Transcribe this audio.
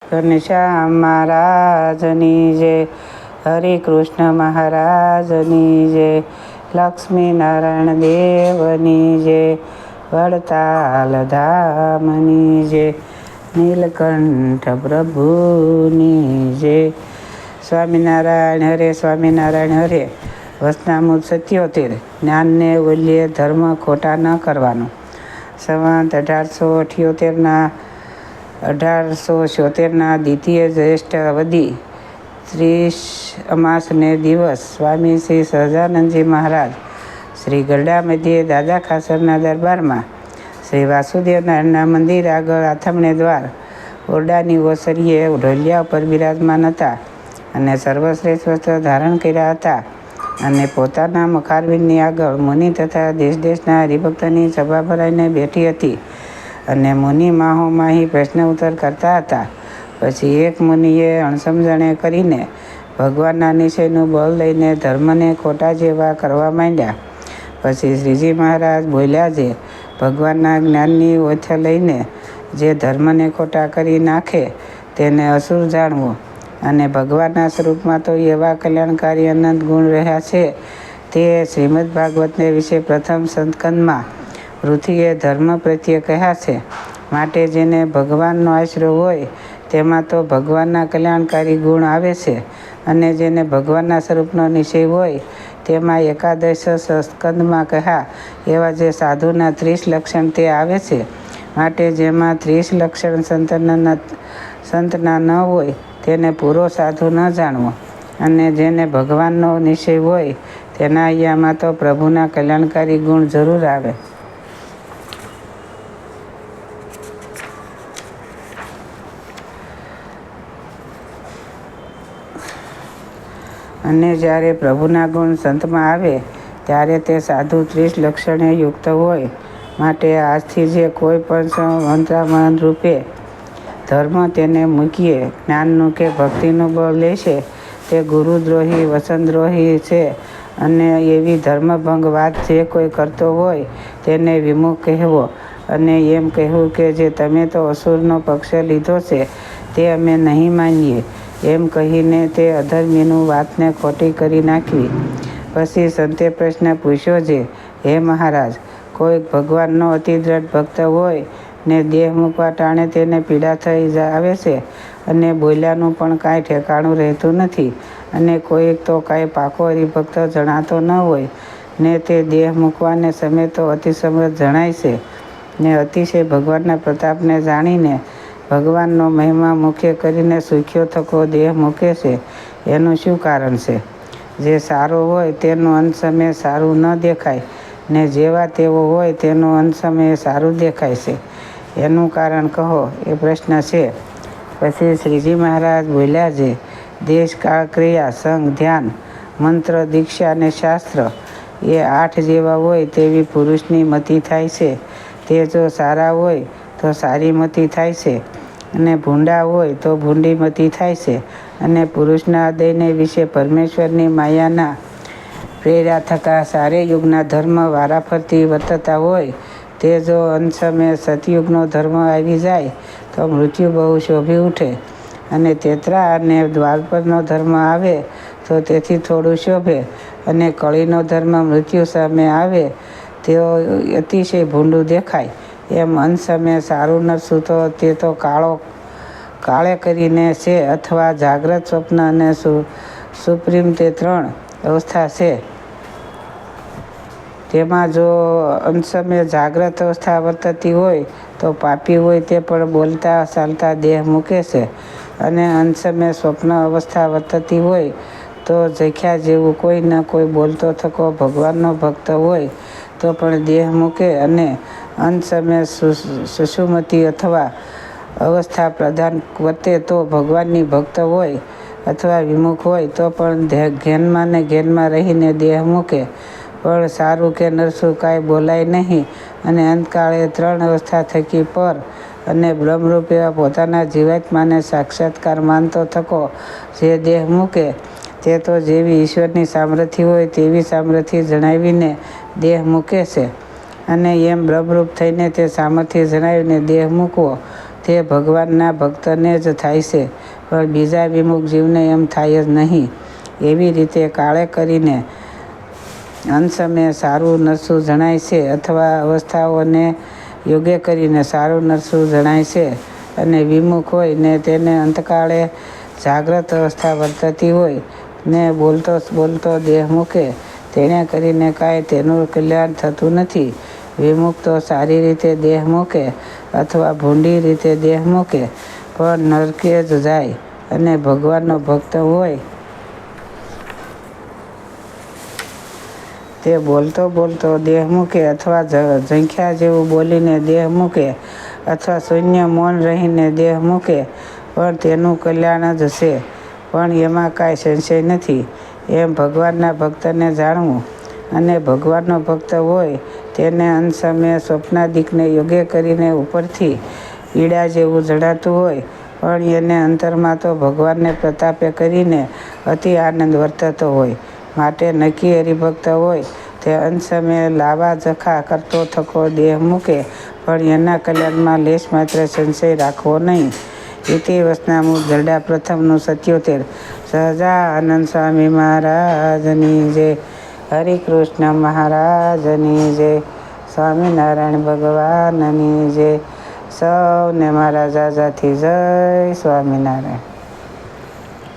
ઘનશ્યામ મહારાજની જય, હરે કૃષ્ણ મહારાજની જય, લક્ષ્મી નારાયણ દેવની જય, વડતાલ ધામની જય, નીલકંઠ પ્રભુની જય. સ્વામિનારાયણ હરે, સ્વામિનારાયણ હરે. વચનામૃત 77. જ્ઞાનને ઓલ્યે ધર્મ ખોટા ન કરવાનો. સંવત 1877ના દ્વિતીય જ્યેષ્ઠ અવધિ 30 અમાસને દિવસ સ્વામી શ્રી સહજાનંદજી મહારાજ શ્રી ગરડા મધ્યે દાદા ખાસરના દરબારમાં શ્રી વાસુદેવ નારાયણના મંદિર આગળ આથમણે દ્વાર ઓરડાની ઓસરીએ ઢોલિયા ઉપર બિરાજમાન હતા અને સર્વશ્રેષ્ઠ વસ્ત્ર ધારણ કર્યા હતા અને પોતાના મખારવિંદની આગળ મુનિ તથા દેશ દેશના હરિભક્તની સભા ભરાઈને બેઠી હતી અને મુનિ માહોમાહી પ્રશ્ન ઉત્તર કરતા હતા. પછી એક મુનિએ અણસમજણે કરીને ભગવાનના નિશ્ચયનું બળ લઈને ધર્મને ખોટા જેવા કરવા માંડ્યા. પછી શ્રીજી મહારાજ બોલ્યા, જે ભગવાનના જ્ઞાનની ઓથ લઈને જે ધર્મને ખોટા કરી નાખે તેને અસુર જાણવો. અને ભગવાનના સ્વરૂપમાં તો એવા કલ્યાણકારી અનંત ગુણ રહ્યા છે તે શ્રીમદ ભાગવતને વિશે પ્રથમ સંસ્કંદમાં પૃથ્વીએ ધર્મ પ્રત્યે કહ્યા છે. માટે જેને ભગવાનનો આશરો હોય તેમાં તો ભગવાનના કલ્યાણકારી ગુણ આવે છે અને જેને ભગવાનના સ્વરૂપનો નિશ્ચય હોય તેમાં એકાદશ સ્કંદમાં કહ્યા એવા જે સાધુના 30 લક્ષણ તે આવે છે. માટે જેમાં 30 લક્ષણ સંતના ન હોય તેને પૂરો સાધુ ન જાણવો અને જેને ભગવાનનો નિશ્ચય હોય તેના અહીંયામાં તો પ્રભુના કલ્યાણકારી ગુણ જરૂર આવે. અને જ્યારે પ્રભુના ગુણ સંતમાં આવે ત્યારે તે સાધુ 30 લક્ષણે યુક્ત હોય. માટે આજથી જે કોઈ પણ મંત્રામણ રૂપે ધર્મ તેને મૂકીએ જ્ઞાનનું કે ભક્તિનું બળ લેશે તે ગુરુદ્રોહી વચનદ્રોહી છે અને એવી ધર્મભંગ વાત જે કોઈ કરતો હોય તેને વિમુખ કહેવો અને એમ કહેવું કે જે તમે તો અસુરનો પક્ષ લીધો છે તે અમે નહીં માનીએ એમ કહીને તે અધર્મીનું વાતને ખોટી કરી નાખવી. પછી સંતે પ્રશ્ન પૂછ્યો, જે હે મહારાજ, કોઈ ભગવાનનો અતિ દ્રઢ ભક્ત હોય ને દેહ મૂકવા ટાણે તેને પીડા થઈ આવે છે અને બોલ્યાનું પણ કાંઈ ઠેકાણું રહેતું નથી અને કોઈક તો કાંઈ પાકો હરિભક્ત જણાતો ન હોય ને તે દેહ મૂકવાને સમય તો અતિ સમર્થ જણાય છે ને અતિશય ભગવાનના પ્રતાપને જાણીને ભગવાનનો મહિમા મુખ્ય કરીને સુખ્યો થકો દેહ મૂકે છે, એનું શું કારણ છે? જે સારો હોય તેનું અંત સમયે સારું ન દેખાય ને જેવા તેવો હોય તેનું અંત સમયે સારું દેખાય છે, એનું કારણ કહો, એ પ્રશ્ન છે. પછી શ્રીજી મહારાજ બોલ્યા, જે દેશ કાળ ક્રિયા સંગ ધ્યાન મંત્ર દીક્ષા અને શાસ્ત્ર એ 8 જેવા હોય તેવી પુરુષની મતિ થાય છે. તે જો સારા હોય તો સારી મતિ થાય છે અને ભૂંડા હોય તો ભૂંડી મતિ થાય છે. અને પુરુષના હૃદયને વિશે પરમેશ્વરની માયાના પ્રેર્યા થકા સારે યુગના ધર્મ વારાફરતી વર્તતા હોય તે જો અંત સમયે સતયુગનો ધર્મ આવી જાય તો મૃત્યુ બહુ શોભી ઉઠે અને તેત્રા અને દ્વાપરનો ધર્મ આવે તો તેથી થોડું શોભે અને કળીનો ધર્મ મૃત્યુ સામે આવે તેઓ અતિશય ભૂંડું દેખાય. એમ અંત સમયે સારું નરસું તો તે તો કાળે કરીને છે અથવા જાગ્રત સ્વપ્ન અને સુપ્રીમ તે 3 અવસ્થા છે. તેમાં જો અંત સમયે જાગ્રત અવસ્થા વર્તતી હોય તો પાપી હોય તે પણ બોલતા ચાલતા દેહ મૂકે છે અને અંત સમયે સ્વપ્ન અવસ્થા વર્તતી હોય તો જખ્યા જેવું કોઈ ન કોઈ બોલતો થકો ભગવાનનો ભક્ત હોય તો પણ દેહ મૂકે અને અંત સમયે સુષુમતી અથવા અવસ્થા પ્રધાન વર્તે તો ભગવાનની ભક્ત હોય અથવા વિમુખ હોય તો પણ ઘેનમાં ને ઘેનમાં રહીને દેહ મૂકે પણ સારું કે નરસું કાંઈ બોલાય નહીં અને અંતકાળે 3 અવસ્થા થકી પર અને બ્રહ્મરૂપ એવા પોતાના જીવાત્માને સાક્ષાત્કાર માનતો થકો જે દેહ મૂકે તે તો જેવી ઈશ્વરની સામર્થ્ય હોય તેવી સામર્થ્ય જણાવીને દેહ મૂકે છે અને એમ બ્રહ્મરૂપ થઈને તે સામર્થ્ય જણાવીને દેહ મૂકવો તે ભગવાનના ભક્તને જ થાય છે, પણ બીજા વિમુખ જીવને એમ થાય જ નહીં. એવી રીતે કાળે કરીને અંશમે સારું નરસું જણાય છે, અથવા અવસ્થાઓને યોગે કરીને સારું નરસું જણાય છે. અને વિમુખ હોય ને તેને અંતકાળે જાગ્રત અવસ્થા વર્તતી હોય ને બોલતો બોલતો દેહ મૂકે, તેણે કરીને કાંઈ તેનું કલ્યાણ થતું નથી. વિમુખ તો સારી રીતે દેહ મૂકે અથવા ભૂંડી રીતે દેહ મૂકે, પણ નરકે જ જાય. અને ભગવાનનો ભક્ત હોય તે બોલતો બોલતો દેહ મૂકે અથવા ઝંખ્યા જેવું બોલીને દેહ મૂકે અથવા શૂન્ય મૌન રહીને દેહ મૂકે, પણ તેનું કલ્યાણ જ છે, પણ એમાં કાંઈ સંશય નથી. એમ ભગવાનના ભક્તને જાણવું. અને ભગવાનનો ભક્ત હોય તેને અંશમે સ્વપ્નાદિકને યોગે કરીને ઉપરથી પીડા જેવું જણાતું હોય, પણ એને અંતરમાં તો ભગવાનને પ્રતાપે કરીને અતિ આનંદ વર્તતો હોય. માટે નક્કી હરિભક્ત હોય તે અંશમે લાવા જખા કરતો થકો દેહ મૂકે, પણ એના કલ્યાણમાં લેશ માત્ર સંશય રાખવો નહીં. ઇતિ વચનામૃત ગરડા પ્રથમનું 77. સહજાનંદ સ્વામી મહારાજની જય. હરિકૃષ્ણ મહારાજની જય. સ્વામિનારાયણ ભગવાનની જય. સૌને મારા જાજાથી જય સ્વામિનારાયણ.